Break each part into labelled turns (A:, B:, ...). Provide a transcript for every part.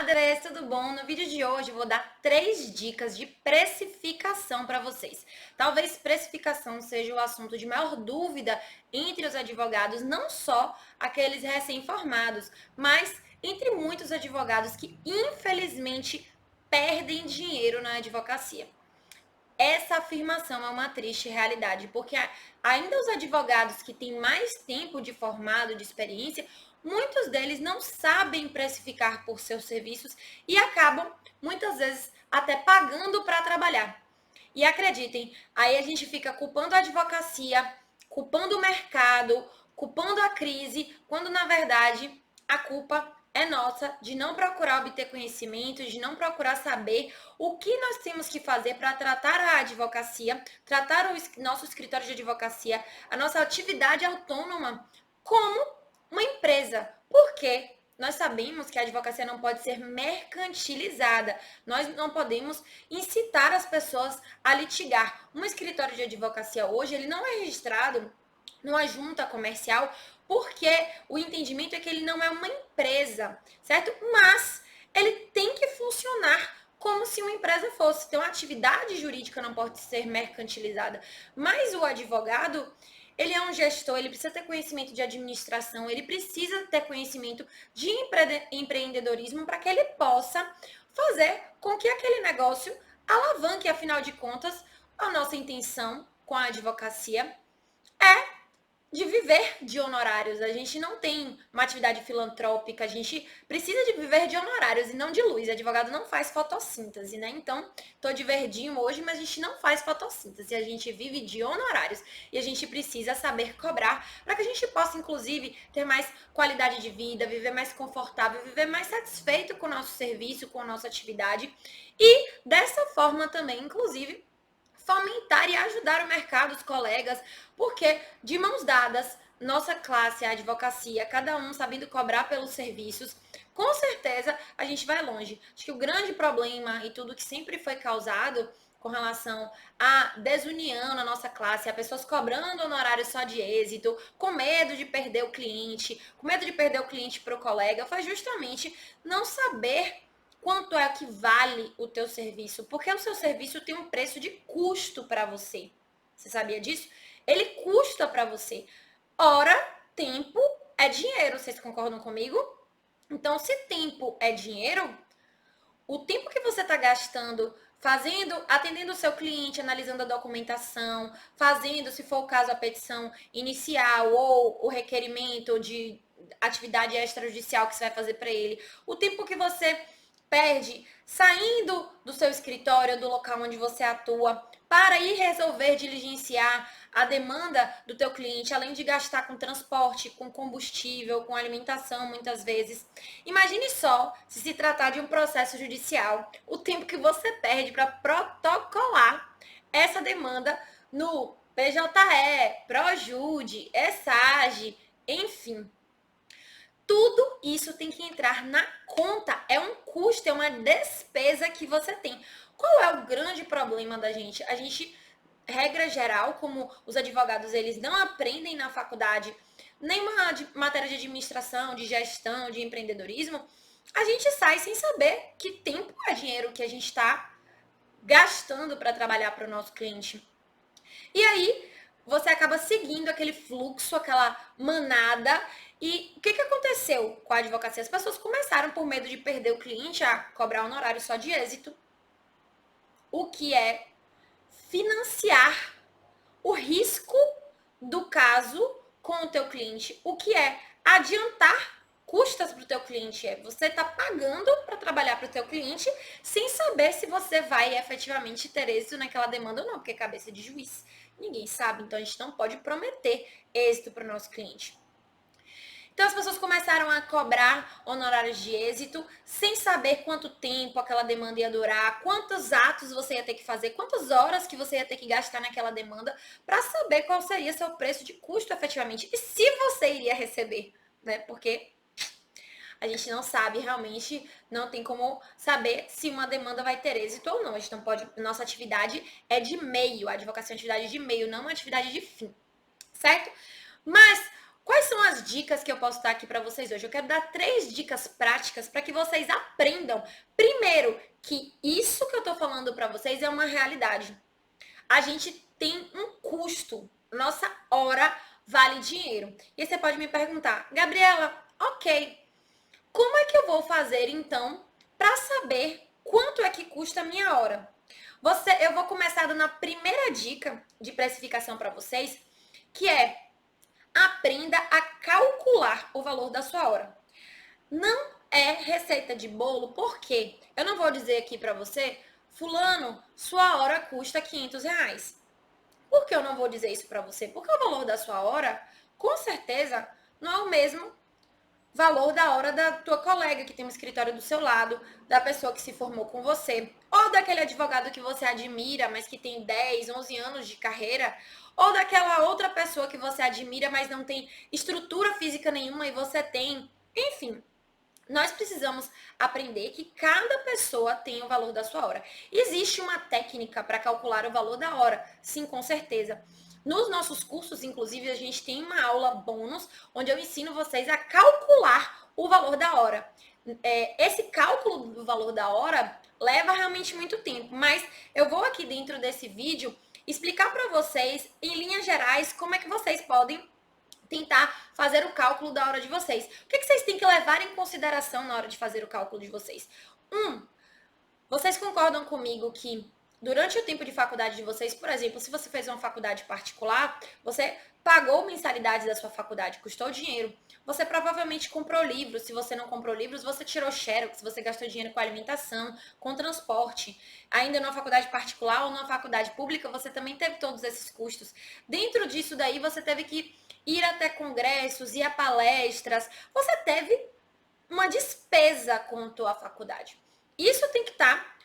A: Madres, tudo bom? No vídeo de hoje eu vou dar 3 dicas de precificação para vocês. Talvez precificação seja o assunto de maior dúvida entre os advogados, não só aqueles recém-formados, mas entre muitos advogados que infelizmente perdem dinheiro na advocacia. Essa afirmação é uma triste realidade, porque ainda os advogados que têm mais tempo de formado, de experiência, muitos deles não sabem precificar por seus serviços e acabam, muitas vezes, até pagando para trabalhar. E acreditem, aí a gente fica culpando a advocacia, culpando o mercado, culpando a crise, quando na verdade a culpa é nossa de não procurar obter conhecimento, de não procurar saber o que nós temos que fazer para tratar a advocacia, tratar o nosso escritório de advocacia, a nossa atividade autônoma como uma empresa. Por quê? Nós sabemos que a advocacia não pode ser mercantilizada. Nós não podemos incitar as pessoas a litigar. Um escritório de advocacia hoje, ele não é registrado numa junta comercial, porque o entendimento é que ele não é uma empresa, certo? Mas ele tem que funcionar como se uma empresa fosse. Então, a atividade jurídica não pode ser mercantilizada. Mas o advogado, ele é um gestor, ele precisa ter conhecimento de administração, ele precisa ter conhecimento de empreendedorismo para que ele possa fazer com que aquele negócio alavanque. Afinal de contas, a nossa intenção com a advocacia é de viver de honorários. A gente não tem uma atividade filantrópica, a gente precisa de viver de honorários e não de luz. Advogado não faz fotossíntese, né? Então, tô de verdinho hoje, mas a gente não faz fotossíntese, a gente vive de honorários e a gente precisa saber cobrar para que a gente possa, inclusive, ter mais qualidade de vida, viver mais confortável, viver mais satisfeito com o nosso serviço, com a nossa atividade e dessa forma também, inclusive, fomentar e ajudar o mercado, os colegas, porque de mãos dadas, nossa classe, a advocacia, cada um sabendo cobrar pelos serviços, com certeza a gente vai longe. Acho que o grande problema e tudo que sempre foi causado com relação à desunião na nossa classe, a pessoas cobrando honorário só de êxito, com medo de perder o cliente, com medo de perder o cliente para o colega, foi justamente não saber quanto é que vale o teu serviço, porque o seu serviço tem um preço de custo para você. Você sabia disso? Ele custa para você. Ora, tempo é dinheiro. Vocês concordam comigo? Então, se tempo é dinheiro, o tempo que você está gastando fazendo, atendendo o seu cliente, analisando a documentação, fazendo, se for o caso, a petição inicial ou o requerimento de atividade extrajudicial que você vai fazer para ele, o tempo que você perde saindo do seu escritório, do local onde você atua, para ir resolver diligenciar a demanda do teu cliente, além de gastar com transporte, com combustível, com alimentação, muitas vezes. Imagine só se tratar de um processo judicial, o tempo que você perde para protocolar essa demanda no PJE, Projude, ESAGE, enfim. Tudo isso tem que entrar na conta. É um custo, é uma despesa que você tem. Qual é o grande problema da gente? A gente, regra geral, como os advogados, eles não aprendem na faculdade nenhuma matéria de administração, de gestão, de empreendedorismo, a gente sai sem saber que tempo é dinheiro que a gente está gastando para trabalhar para o nosso cliente. E aí, você acaba seguindo aquele fluxo, aquela manada. E o que aconteceu com a advocacia? As pessoas começaram, por medo de perder o cliente, a cobrar honorário só de êxito, o que é financiar o risco do caso com o teu cliente, o que é adiantar custas para o teu cliente. Você está pagando para trabalhar para o teu cliente sem saber se você vai efetivamente ter êxito naquela demanda ou não, porque é cabeça de juiz. Ninguém sabe, então a gente não pode prometer êxito para o nosso cliente. Então as pessoas começaram a cobrar honorários de êxito sem saber quanto tempo aquela demanda ia durar, quantos atos você ia ter que fazer, quantas horas que você ia ter que gastar naquela demanda para saber qual seria seu preço de custo efetivamente e se você iria receber, né? Porque a gente não sabe realmente, não tem como saber se uma demanda vai ter êxito ou não. A gente não pode, nossa atividade é de meio, a advocacia é uma atividade de meio, não uma atividade de fim, certo? Mas Quais são as dicas que eu posso dar aqui para vocês hoje? Eu quero dar 3 dicas práticas para que vocês aprendam. Primeiro, que isso que eu tô falando para vocês é uma realidade. A gente tem um custo. Nossa hora vale dinheiro. E aí você pode me perguntar, Gabriela, ok, como é que eu vou fazer então para saber quanto é que custa a minha hora? Eu vou começar dando a primeira dica de precificação para vocês, que é aprenda a calcular o valor da sua hora. Não é receita de bolo, porque eu não vou dizer aqui para você, fulano, sua hora custa R$ 500. Por que eu não vou dizer isso para você? Porque o valor da sua hora, com certeza, não é o mesmo valor da hora da tua colega que tem um escritório do seu lado, da pessoa que se formou com você, ou daquele advogado que você admira, mas que tem 10, 11 anos de carreira, ou daquela outra pessoa que você admira, mas não tem estrutura física nenhuma e você tem. Enfim, nós precisamos aprender que cada pessoa tem o valor da sua hora. Existe uma técnica para calcular o valor da hora? Sim, com certeza. Nos nossos cursos, inclusive, a gente tem uma aula bônus onde eu ensino vocês a calcular o valor da hora. Esse cálculo do valor da hora leva realmente muito tempo, mas eu vou aqui dentro desse vídeo explicar para vocês, em linhas gerais, como é que vocês podem tentar fazer o cálculo da hora de vocês. O que vocês têm que levar em consideração na hora de fazer o cálculo de vocês? Vocês concordam comigo que durante o tempo de faculdade de vocês, por exemplo, se você fez uma faculdade particular, você pagou mensalidades da sua faculdade, custou dinheiro. Você provavelmente comprou livros. Se você não comprou livros, você tirou xerox, você gastou dinheiro com alimentação, com transporte. Ainda numa faculdade particular ou numa faculdade pública, você também teve todos esses custos. Dentro disso daí, você teve que ir até congressos, ir a palestras. Você teve uma despesa com a tua faculdade. Isso tem que estar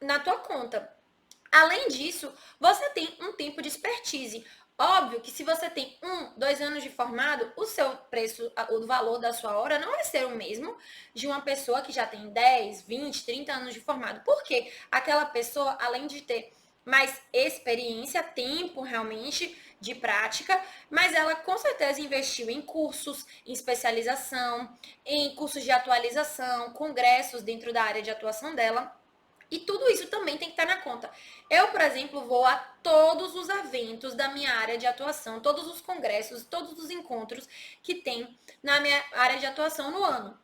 A: na tua conta. Além disso, você tem um tempo de expertise. Óbvio que se você tem 1, 2 anos de formado, o seu preço, o valor da sua hora não vai ser o mesmo de uma pessoa que já tem 10, 20, 30 anos de formado. Porque aquela pessoa, além de ter mais experiência, tempo realmente de prática, mas ela com certeza investiu em cursos, em especialização, em cursos de atualização, congressos dentro da área de atuação dela. E tudo isso também tem que estar na conta. Eu, por exemplo, vou a todos os eventos da minha área de atuação, todos os congressos, todos os encontros que tem na minha área de atuação no ano.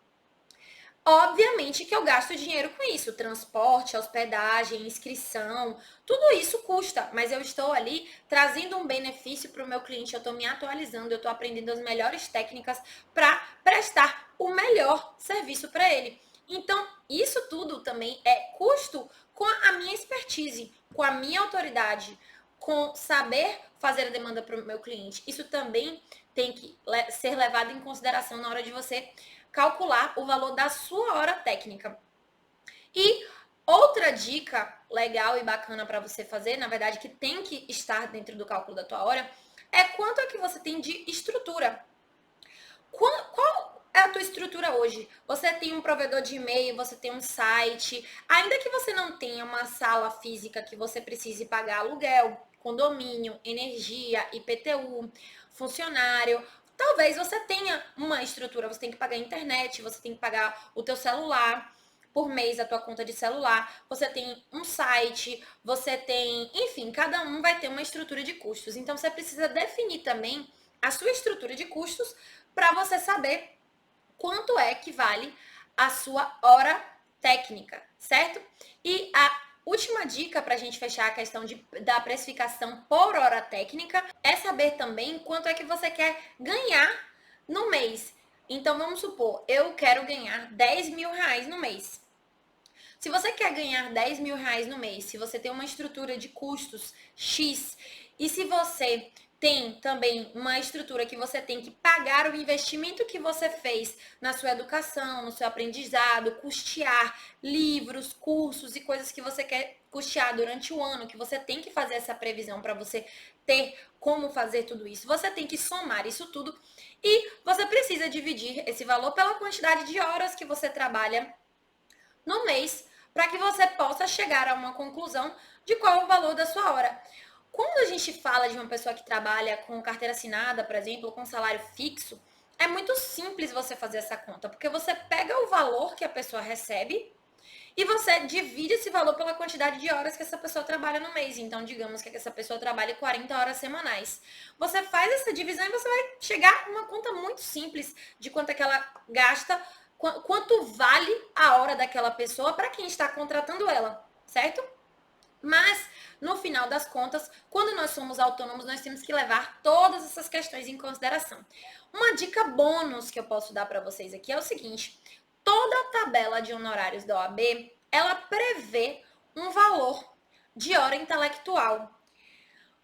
A: Obviamente que eu gasto dinheiro com isso, transporte, hospedagem, inscrição, tudo isso custa, mas eu estou ali trazendo um benefício para o meu cliente, eu estou me atualizando, eu estou aprendendo as melhores técnicas para prestar o melhor serviço para ele. Então, isso tudo também é custo com a minha expertise, com a minha autoridade, com saber fazer a demanda para o meu cliente. Isso também tem que ser levado em consideração na hora de você calcular o valor da sua hora técnica. E outra dica legal e bacana para você fazer, na verdade, que tem que estar dentro do cálculo da tua hora, é quanto é que você tem de estrutura. Qual é a tua estrutura hoje? Você tem um provedor de e-mail, você tem um site, ainda que você não tenha uma sala física que você precise pagar aluguel, condomínio, energia, IPTU, funcionário, talvez você tenha uma estrutura, você tem que pagar a internet, você tem que pagar o teu celular por mês, a tua conta de celular, você tem um site, você tem, enfim, cada um vai ter uma estrutura de custos. Então você precisa definir também a sua estrutura de custos para você saber quanto é que vale a sua hora técnica, certo? E a última dica para a gente fechar a questão da precificação por hora técnica é saber também quanto é que você quer ganhar no mês. Então, vamos supor, eu quero ganhar R$ 10.000 no mês. Se você quer ganhar R$ 10.000 no mês, se você tem uma estrutura de custos X, e se você tem também uma estrutura que você tem que pagar o investimento que você fez na sua educação, no seu aprendizado, custear livros, cursos e coisas que você quer custear durante o ano, que você tem que fazer essa previsão para você ter como fazer tudo isso. Você tem que somar isso tudo e você precisa dividir esse valor pela quantidade de horas que você trabalha no mês para que você possa chegar a uma conclusão de qual é o valor da sua hora. Quando a gente fala de uma pessoa que trabalha com carteira assinada, por exemplo, com salário fixo, é muito simples você fazer essa conta, porque você pega o valor que a pessoa recebe e você divide esse valor pela quantidade de horas que essa pessoa trabalha no mês. Então, digamos que essa pessoa trabalhe 40 horas semanais. Você faz essa divisão e você vai chegar a uma conta muito simples de quanto é que ela gasta, quanto vale a hora daquela pessoa para quem está contratando ela, certo? Mas, no final das contas, quando nós somos autônomos, nós temos que levar todas essas questões em consideração. Uma dica bônus que eu posso dar para vocês aqui é o seguinte: toda a tabela de honorários da OAB, ela prevê um valor de hora intelectual.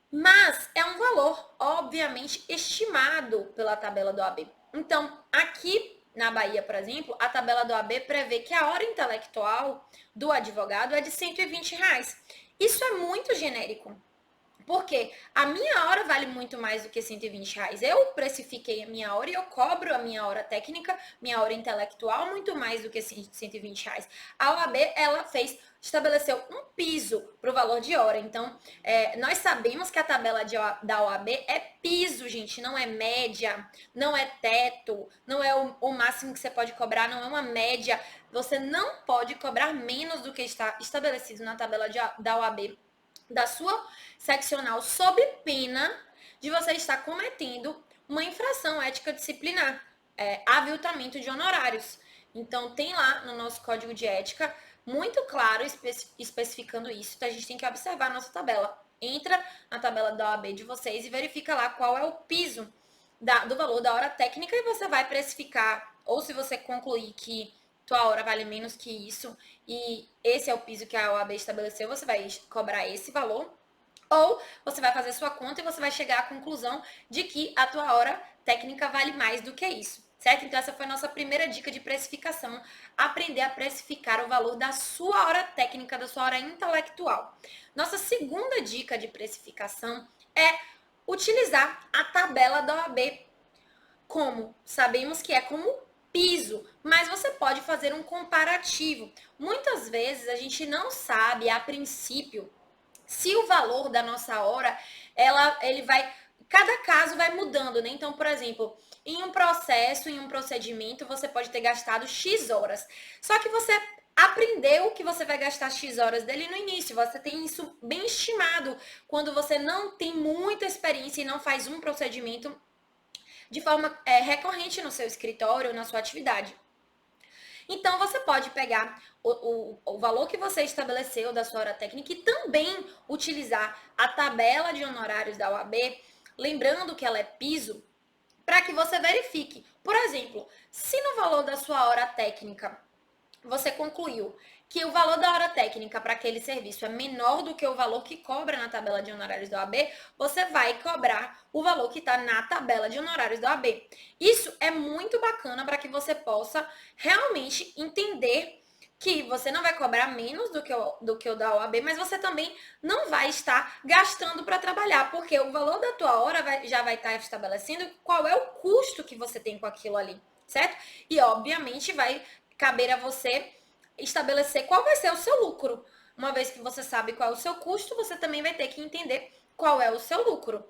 A: Mas é um valor, obviamente, estimado pela tabela do OAB. Então, aqui na Bahia, por exemplo, a tabela do OAB prevê que a hora intelectual do advogado é de R$ 120. Isso é muito genérico. Porque a minha hora vale muito mais do que R$ 120. Eu precifiquei a minha hora e eu cobro a minha hora técnica, minha hora intelectual, muito mais do que R$ 120. A OAB, ela estabeleceu um piso para o valor de hora. Então, nós sabemos que a tabela da OAB é piso, gente, não é média, não é teto, não é o máximo que você pode cobrar, não é uma média. Você não pode cobrar menos do que está estabelecido na tabela da OAB da sua seccional, sob pena de você estar cometendo uma infração ética disciplinar, aviltamento de honorários. Então, tem lá no nosso código de ética muito claro especificando isso. Então, a gente tem que observar a nossa tabela. Entra na tabela da OAB de vocês e verifica lá qual é o piso do valor da hora técnica e você vai precificar. Ou se você concluir que tua hora vale menos que isso e esse é o piso que a OAB estabeleceu, você vai cobrar esse valor. Ou você vai fazer sua conta e você vai chegar à conclusão de que a tua hora técnica vale mais do que isso, certo? Então essa foi a nossa primeira dica de precificação, aprender a precificar o valor da sua hora técnica, da sua hora intelectual. Nossa segunda dica de precificação é utilizar a tabela da OAB. Como? Sabemos que é como piso, mas você pode fazer um comparativo. Muitas vezes a gente não sabe a princípio se o valor da nossa hora, ele vai, cada caso vai mudando, né? Então, por exemplo, em um processo, em um procedimento, você pode ter gastado X horas. Só que você aprendeu que você vai gastar X horas dele no início. Você tem isso bem estimado quando você não tem muita experiência e não faz um procedimento de forma recorrente no seu escritório ou na sua atividade. Então, você pode pegar o valor que você estabeleceu da sua hora técnica e também utilizar a tabela de honorários da OAB, lembrando que ela é piso, para que você verifique. Por exemplo, se no valor da sua hora técnica você concluiu que o valor da hora técnica para aquele serviço é menor do que o valor que cobra na tabela de honorários da OAB, você vai cobrar o valor que está na tabela de honorários da OAB. Isso é muito bacana para que você possa realmente entender que você não vai cobrar menos do que o da OAB, mas você também não vai estar gastando para trabalhar, porque o valor da tua hora já vai estar estabelecendo qual é o custo que você tem com aquilo ali, certo? E, obviamente, vai caber a você estabelecer qual vai ser o seu lucro. Uma vez que você sabe qual é o seu custo, você também vai ter que entender qual é o seu lucro.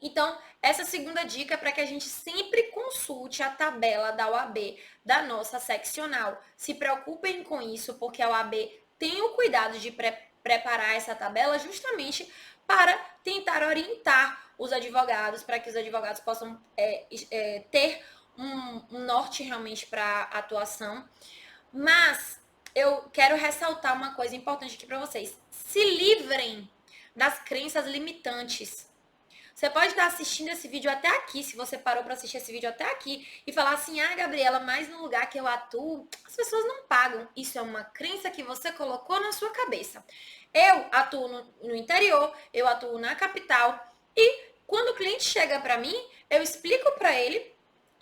A: Então, essa segunda dica é para que a gente sempre consulte a tabela da OAB, da nossa seccional. Se preocupem com isso, porque a OAB tem o cuidado de preparar essa tabela justamente para tentar orientar os advogados, para que os advogados possam ter um norte realmente para a atuação. Mas eu quero ressaltar uma coisa importante aqui para vocês. Se livrem das crenças limitantes. Você pode estar assistindo esse vídeo até aqui, se você parou para assistir esse vídeo até aqui, e falar assim, Gabriela, mas no lugar que eu atuo, as pessoas não pagam. Isso é uma crença que você colocou na sua cabeça. Eu atuo no interior, eu atuo na capital, e quando o cliente chega para mim, eu explico para ele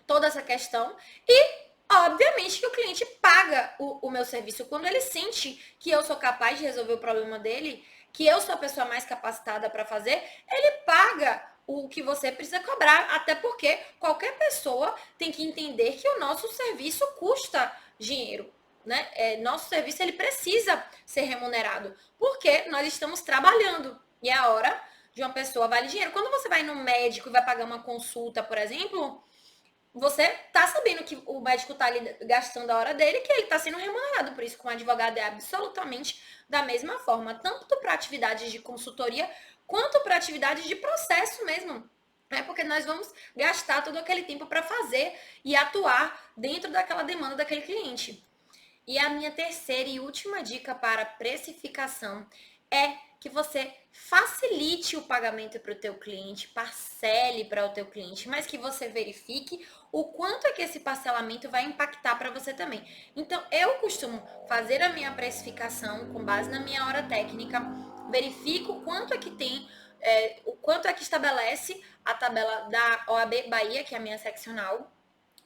A: toda essa questão e obviamente que o cliente paga o meu serviço. Quando ele sente que eu sou capaz de resolver o problema dele, que eu sou a pessoa mais capacitada para fazer, ele paga o que você precisa cobrar. Até porque qualquer pessoa tem que entender que o nosso serviço custa dinheiro. Né? Nosso serviço ele precisa ser remunerado. Porque nós estamos trabalhando. E a hora de uma pessoa vale dinheiro. Quando você vai no médico e vai pagar uma consulta, por exemplo, você tá sabendo que o médico tá ali gastando a hora dele, que ele tá sendo remunerado por isso. Com o advogado é absolutamente da mesma forma, tanto para atividades de consultoria quanto para atividades de processo mesmo. É porque nós vamos gastar todo aquele tempo para fazer e atuar dentro daquela demanda daquele cliente. E a minha terceira e última dica para precificação é que você facilite o pagamento para o teu cliente, parcele para o teu cliente, mas que você verifique o quanto é que esse parcelamento vai impactar para você também. Então, eu costumo fazer a minha precificação com base na minha hora técnica, verifico o quanto é que tem, o quanto é que estabelece a tabela da OAB Bahia, que é a minha seccional,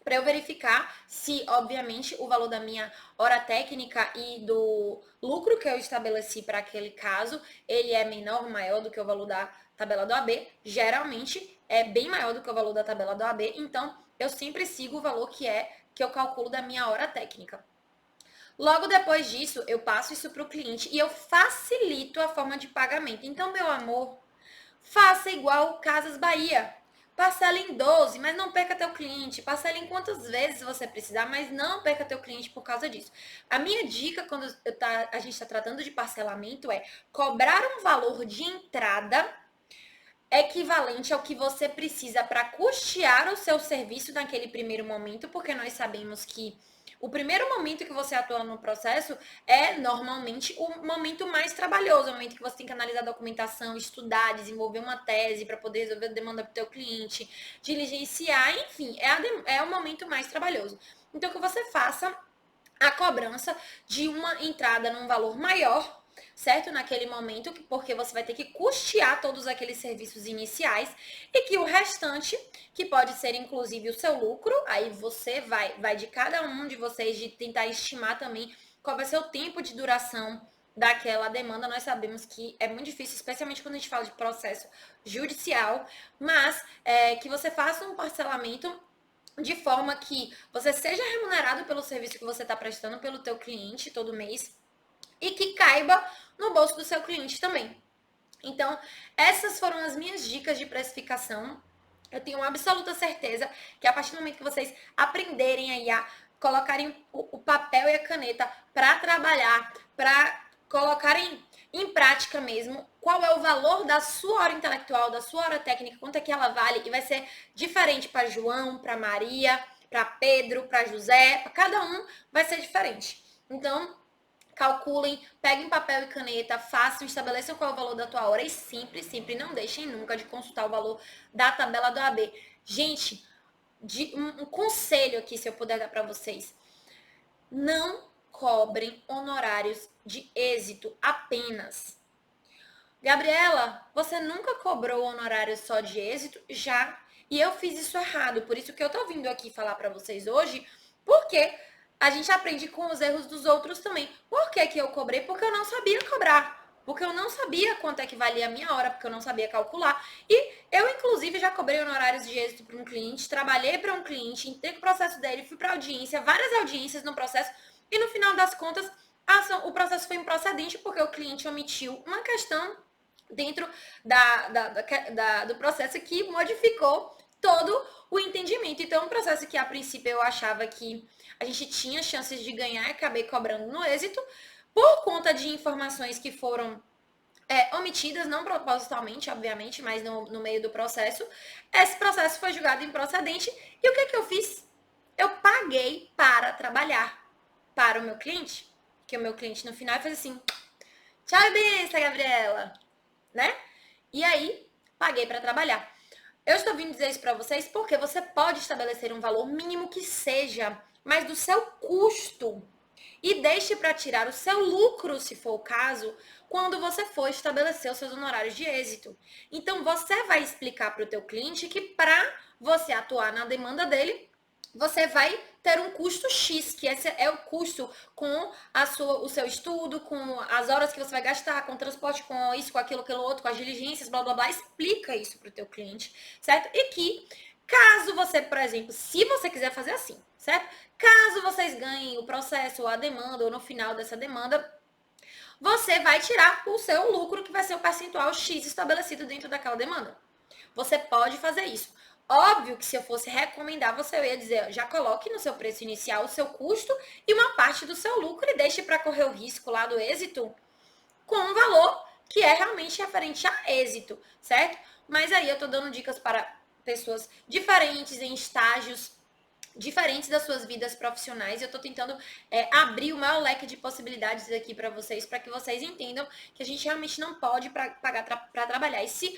A: para eu verificar se, obviamente, o valor da minha hora técnica e do lucro que eu estabeleci para aquele caso, ele é menor ou maior do que o valor da tabela do AB. Geralmente é bem maior do que o valor da tabela do AB, então eu sempre sigo o valor que eu calculo da minha hora técnica. Logo depois disso, eu passo isso para o cliente e eu facilito a forma de pagamento. Então, meu amor, faça igual o Casas Bahia. Parcela em 12, mas não perca teu cliente. Parcela em quantas vezes você precisar, mas não perca teu cliente por causa disso. A minha dica quando a gente está tratando de parcelamento é cobrar um valor de entrada equivalente ao que você precisa para custear o seu serviço naquele primeiro momento, porque nós sabemos que o primeiro momento que você atua no processo é normalmente o momento mais trabalhoso, o momento que você tem que analisar a documentação, estudar, desenvolver uma tese para poder resolver a demanda para o teu cliente, diligenciar, enfim, é o momento mais trabalhoso. Então, que você faça a cobrança de uma entrada num valor maior, certo? Naquele momento, porque você vai ter que custear todos aqueles serviços iniciais e que o restante, que pode ser inclusive o seu lucro, aí você vai de cada um de vocês de tentar estimar também qual vai ser o tempo de duração daquela demanda. Nós sabemos que é muito difícil, especialmente quando a gente fala de processo judicial, mas que você faça um parcelamento de forma que você seja remunerado pelo serviço que você está prestando pelo teu cliente todo mês e que caiba no bolso do seu cliente também. Então, essas foram as minhas dicas de precificação. Eu tenho absoluta certeza que a partir do momento que vocês aprenderem aí a colocarem o papel e a caneta para trabalhar, para colocarem em prática mesmo qual é o valor da sua hora intelectual, da sua hora técnica, quanto é que ela vale, e vai ser diferente para João, para Maria, para Pedro, para José, para cada um vai ser diferente. Então, calculem, peguem papel e caneta, façam, estabeleçam qual é o valor da tua hora e sempre, sempre não deixem nunca de consultar o valor da tabela do AB. Gente, um conselho aqui, se eu puder dar para vocês. Não cobrem honorários de êxito apenas. Gabriela, você nunca cobrou honorário só de êxito? Já. E eu fiz isso errado. Por isso que eu tô vindo aqui falar para vocês hoje, porque a gente aprende com os erros dos outros também. Por que que eu cobrei? Porque eu não sabia cobrar. Porque eu não sabia quanto é que valia a minha hora, porque eu não sabia calcular. E eu, inclusive, já cobrei honorários de êxito para um cliente, trabalhei para um cliente, entrei com o processo dele, fui para audiência, várias audiências no processo, e no final das contas, o processo foi improcedente porque o cliente omitiu uma questão dentro do processo que modificou todo o entendimento. Então, um processo que a princípio eu achava que a gente tinha chances de ganhar, acabei cobrando no êxito, por conta de informações que foram omitidas, não propositalmente, obviamente, mas no meio do processo. Esse processo foi julgado improcedente. E o que que eu fiz? Eu paguei para trabalhar para o meu cliente, que o meu cliente no final fez assim, tchau e benção, Gabriela, né? E aí, paguei para trabalhar. Eu estou vindo dizer isso para vocês porque você pode estabelecer um valor mínimo que seja, mas do seu custo. E deixe para tirar o seu lucro, se for o caso, quando você for estabelecer os seus honorários de êxito. Então, você vai explicar para o teu cliente que para você atuar na demanda dele, você vai ter um custo X, que esse é o custo com o seu estudo, com as horas que você vai gastar, com o transporte, com isso, com aquilo, aquilo outro, com as diligências, blá, blá, blá. Explica isso para o teu cliente, certo? E que, caso você, por exemplo, se você quiser fazer assim, certo? Caso vocês ganhem o processo ou a demanda, ou no final dessa demanda, você vai tirar o seu lucro, que vai ser o percentual X estabelecido dentro daquela demanda. Você pode fazer isso. Óbvio que se eu fosse recomendar, você ia dizer, já coloque no seu preço inicial o seu custo e uma parte do seu lucro e deixe para correr o risco lá do êxito com um valor que é realmente referente a êxito, certo? Mas aí eu tô dando dicas para pessoas diferentes, em estágios diferentes das suas vidas profissionais. Eu tô tentando abrir o maior leque de possibilidades aqui para vocês, para que vocês entendam que a gente realmente não pode pagar para trabalhar. E se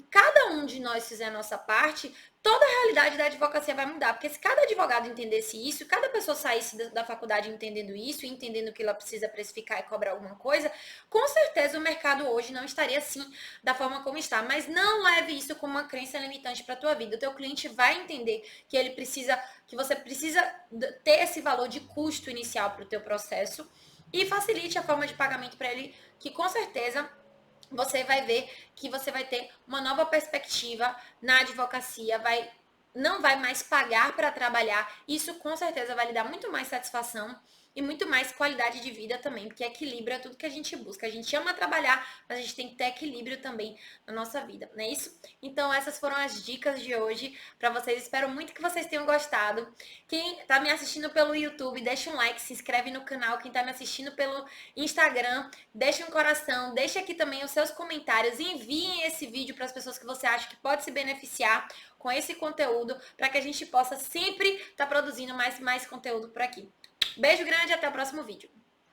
A: cada um de nós fizer a nossa parte, toda a realidade da advocacia vai mudar. Porque se cada advogado entendesse isso, cada pessoa saísse da faculdade entendendo isso, entendendo que ela precisa precificar e cobrar alguma coisa, com certeza o mercado hoje não estaria assim da forma como está. Mas não leve isso como uma crença limitante para a tua vida. O teu cliente vai entender que ele precisa, que você precisa ter esse valor de custo inicial para o teu processo e facilite a forma de pagamento para ele, que com certeza você vai ver que você vai ter uma nova perspectiva na advocacia, não vai mais pagar para trabalhar. Isso com certeza vai lhe dar muito mais satisfação e muito mais qualidade de vida também, porque equilíbrio é tudo que a gente busca. A gente ama trabalhar, mas a gente tem que ter equilíbrio também na nossa vida, não é isso? Então essas foram as dicas de hoje para vocês. Espero muito que vocês tenham gostado. Quem tá me assistindo pelo YouTube, deixa um like, se inscreve no canal. Quem tá me assistindo pelo Instagram, deixa um coração, deixa aqui também os seus comentários, enviem esse vídeo para as pessoas que você acha que pode se beneficiar com esse conteúdo, para que a gente possa sempre estar produzindo mais conteúdo por aqui. Beijo grande e até o próximo vídeo.